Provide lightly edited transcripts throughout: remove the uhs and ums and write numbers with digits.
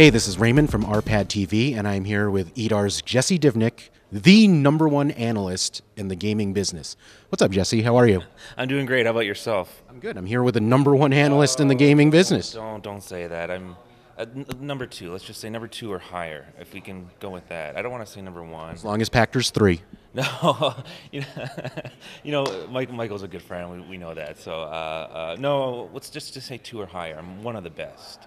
Hey, this is Raymond from RPAD TV, and I'm here with EEDAR's Jesse Divnich, the #1 analyst in the gaming business. What's up, Jesse? How are you? I'm doing great. How about yourself? I'm good. I'm here with the #1 analyst in the gaming business. Don't say that. I'm number two. Let's just say number two or higher, if we can go with that. I don't want to say number one. As long as Pactor's 3. No, you know, Michael's a good friend. We know that. So no, let's just say two or higher. I'm one of the best.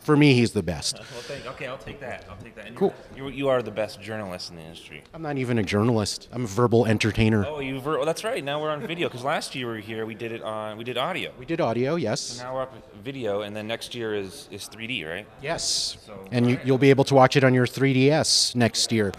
For me, he's the best. Well, okay, I'll take that. And Cool. You are the best journalist in the industry. I'm not even a journalist. I'm a verbal entertainer. Oh, that's right. Now we're on video because last year we were here. We did audio. We did audio, yes. Now we're up video, and then next year is 3D, right? Yes. And you'll be able to watch it on your 3DS next year.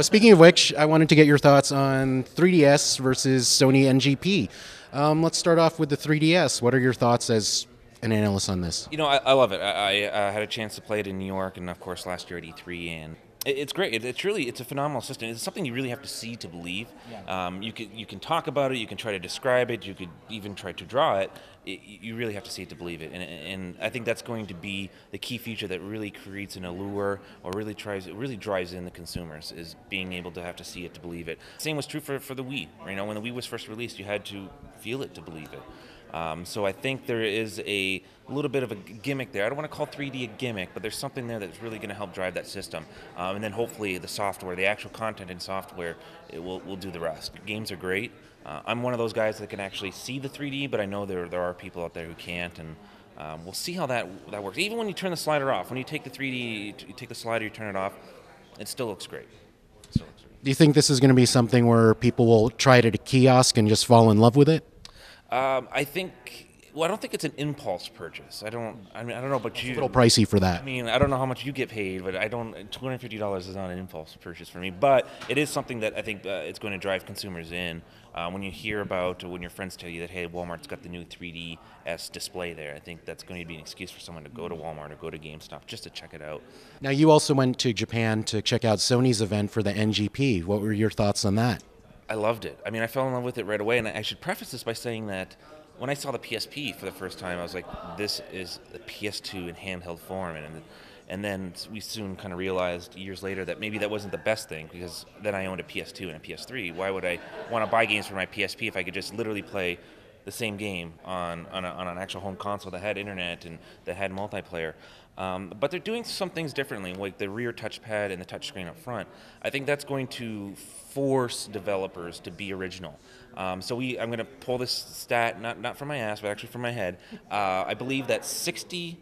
Speaking of which, I wanted to get your thoughts on 3DS versus Sony NGP. Let's start off with the 3DS. What are your thoughts as an analyst on this? You know, I love it. I had a chance to play it in New York, and of course last year at E3, and it's great. It's a phenomenal system. It's something you really have to see to believe. Yeah. You can talk about it. You can try to describe it. You could even try to draw it. You really have to see it to believe it, and I think that's going to be the key feature that really creates an allure, or really drives in the consumers, is being able to have to see it to believe it. Same was true for the Wii. You know, when the Wii was first released, you had to feel it to believe it. So I think there is a little bit of a gimmick there. I don't want to call 3D a gimmick, but there's something there that's really going to help drive that system. And then hopefully the software, the actual content in software, it will do the rest. Games are great. I'm one of those guys that can actually see the 3D, but I know there are people out there who can't, and we'll see how that works. Even when you turn the slider off, when you take the 3D, you take the slider, you turn it off, it still looks great. Do you think this is going to be something where people will try it at a kiosk and just fall in love with it? I don't think it's an impulse purchase. I don't know about you. It's a little pricey for that. I mean, I don't know how much you get paid, but $250 is not an impulse purchase for me. But it is something that I think it's going to drive consumers in. When you hear about, when your friends tell you that, hey, Walmart's got the new 3DS display there, I think that's going to be an excuse for someone to go to Walmart or go to GameStop just to check it out. Now, you also went to Japan to check out Sony's event for the NGP. What were your thoughts on that? I loved it. I mean, I fell in love with it right away, and I should preface this by saying that when I saw the PSP for the first time, I was like, this is the PS2 in handheld form, and then we soon kind of realized years later that maybe that wasn't the best thing, because then I owned a PS2 and a PS3. Why would I want to buy games for my PSP if I could just literally play the same game on an actual home console that had internet and that had multiplayer? But they're doing some things differently, like the rear touchpad and the touchscreen up front. I think that's going to force developers to be original. I'm going to pull this stat, not from my ass, but actually from my head. I believe that 67%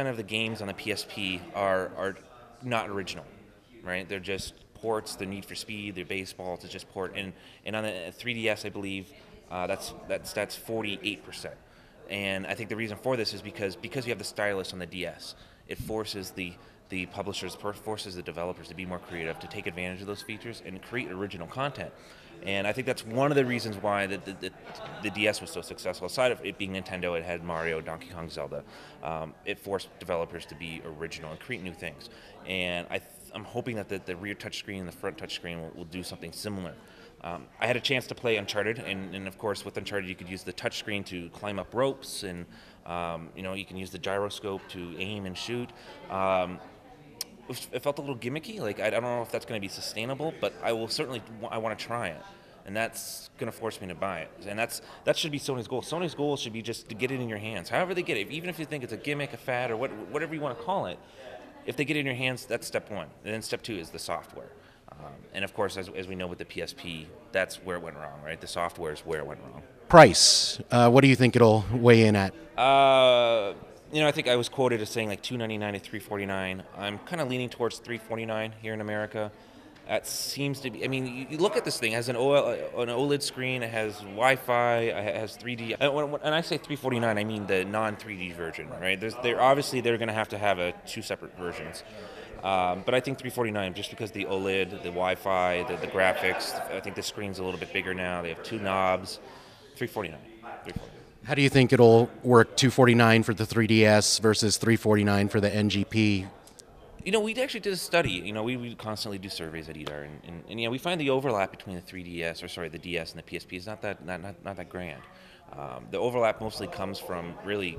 of the games on the PSP are not original, right? They're just ports. They're Need for Speed. They're baseball. It's just port. And on the 3DS, I believe that's 48%. And I think the reason for this is because you have the stylus on the DS, it forces the publishers, forces the developers to be more creative, to take advantage of those features and create original content. And I think that's one of the reasons why the DS was so successful. Aside of it being Nintendo, it had Mario, Donkey Kong, Zelda. It forced developers to be original and create new things. And I'm hoping that the rear touchscreen and the front touchscreen will do something similar. I had a chance to play Uncharted, and of course with Uncharted you could use the touchscreen to climb up ropes, and you can use the gyroscope to aim and shoot. It felt a little gimmicky. Like, I don't know if that's going to be sustainable, but I want to try it, and that's going to force me to buy it. And that should be Sony's goal. Sony's goal should be just to get it in your hands. However they get it, even if you think it's a gimmick, a fad, or whatever you want to call it. If they get it in your hands, that's step one. And then step two is the software. And of course, as we know with the PSP, that's where it went wrong, right? The software is where it went wrong. Price. What do you think it'll weigh in at? I think I was quoted as saying like $299 to $349. I'm kind of leaning towards $349 here in America. That seems to be. I mean, you look at this thing. It has an OLED screen. It has Wi-Fi. It has 3D. And I say $349, I mean the non-3D version, right? Obviously they're going to have two separate versions. But I think $349 just because the OLED, the Wi-Fi, the graphics. I think the screen's a little bit bigger now. They have two knobs. $349. How do you think it'll work? $249 for the 3DS versus $349 for the NGP. We actually did a study. We constantly do surveys at EEDAR, and we find the overlap between the DS and the PSP is not that grand. The overlap mostly comes from really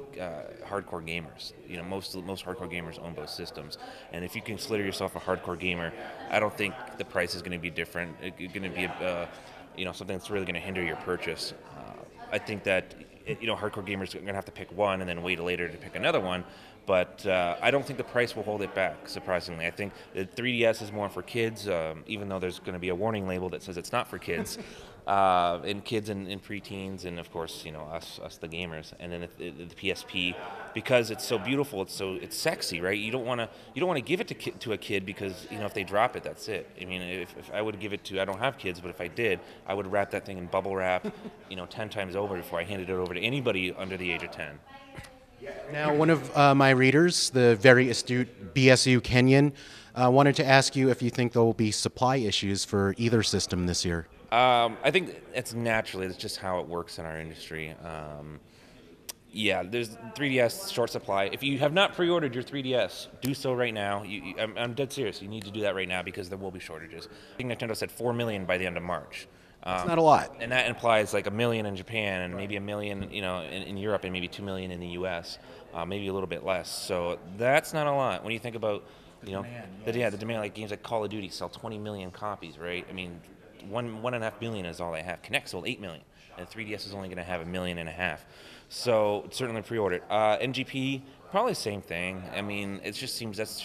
hardcore gamers. Most hardcore gamers own both systems, and if you consider yourself a hardcore gamer, I don't think the price is going to be different. It's going to be something that's really going to hinder your purchase. I think that hardcore gamers are going to have to pick one and then wait later to pick another one. But I don't think the price will hold it back, surprisingly. I think the 3DS is more for kids, even though there's going to be a warning label that says it's not for kids. And kids and preteens, and of course, us the gamers. And then the PSP, because it's so beautiful, it's sexy, right? You don't want to give it to a kid because if they drop it, that's it. I mean, if I would give it to, I don't have kids, but if I did, I would wrap that thing in bubble wrap, 10 times over before I handed it over to anybody under the age of 10. Now, one of my readers, the very astute BSU Kenyon, wanted to ask you if you think there will be supply issues for either system this year. I think it's just how it works in our industry. There's 3DS short supply. If you have not pre-ordered your 3DS, do so right now. I'm dead serious. You need to do that right now because there will be shortages. I think Nintendo said 4 million by the end of March. It's not a lot. And that implies like 1 million in Japan and maybe 1 million, in Europe, and maybe 2 million in the U.S., maybe a little bit less. So that's not a lot. When you think about, the demand, like games like Call of Duty sell 20 million copies, right? I mean, 1.5 million is all they have. Kinect sold 8 million, and 3DS is only going to have 1.5 million. So certainly pre-ordered. NGP, probably the same thing. I mean, it just seems that's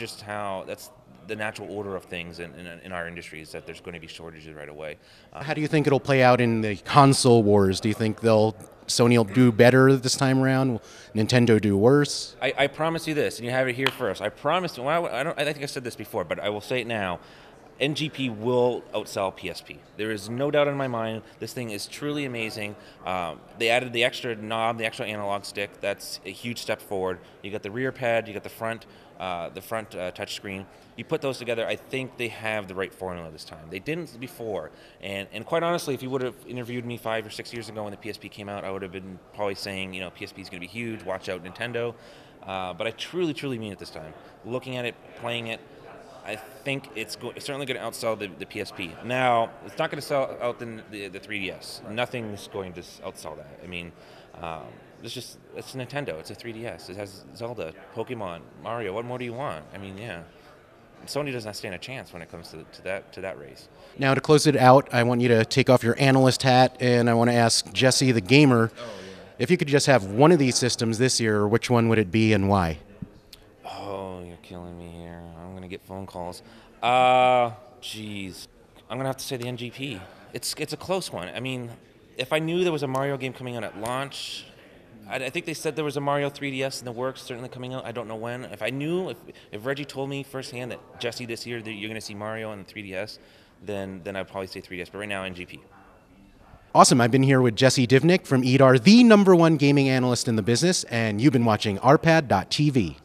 the natural order of things in our industry, is that there's going to be shortages right away. How do you think it'll play out in the console wars? Do you think Sony will do better this time around? Will Nintendo do worse? I promise you this, and you have it here first. I promise. I think I said this before, but I will say it now. NGP will outsell PSP. There is no doubt in my mind. This thing is truly amazing. They added the extra knob, the extra analog stick. That's a huge step forward. You got the rear pad, you got the front touch screen. You put those together, I think they have the right formula this time. They didn't before. And quite honestly, if you would have interviewed me 5 or 6 years ago when the PSP came out, I would have been probably saying, PSP is going to be huge, watch out Nintendo. But I truly, truly mean it this time. Looking at it, playing it, I think it's certainly going to outsell the PSP. Now, it's not going to sell out the 3DS. Nothing's going to outsell that. I mean, it's Nintendo. It's a 3DS. It has Zelda, Pokemon, Mario. What more do you want? I mean, yeah. Sony does not stand a chance when it comes to that race. Now, to close it out, I want you to take off your analyst hat, and I want to ask Jesse, the gamer, if you could just have one of these systems this year, which one would it be and why? Oh, you're killing me here. I'm going to get phone calls. Geez. I'm going to have to say the NGP. It's a close one. I mean, if I knew there was a Mario game coming out at launch, I think they said there was a Mario 3DS in the works, certainly coming out. I don't know when. If I knew, if Reggie told me firsthand that, Jesse, this year that you're going to see Mario on the 3DS, then I'd probably say 3DS. But right now, NGP. Awesome. I've been here with Jesse Divnich from EEDAR, the #1 gaming analyst in the business, and you've been watching rpad.tv.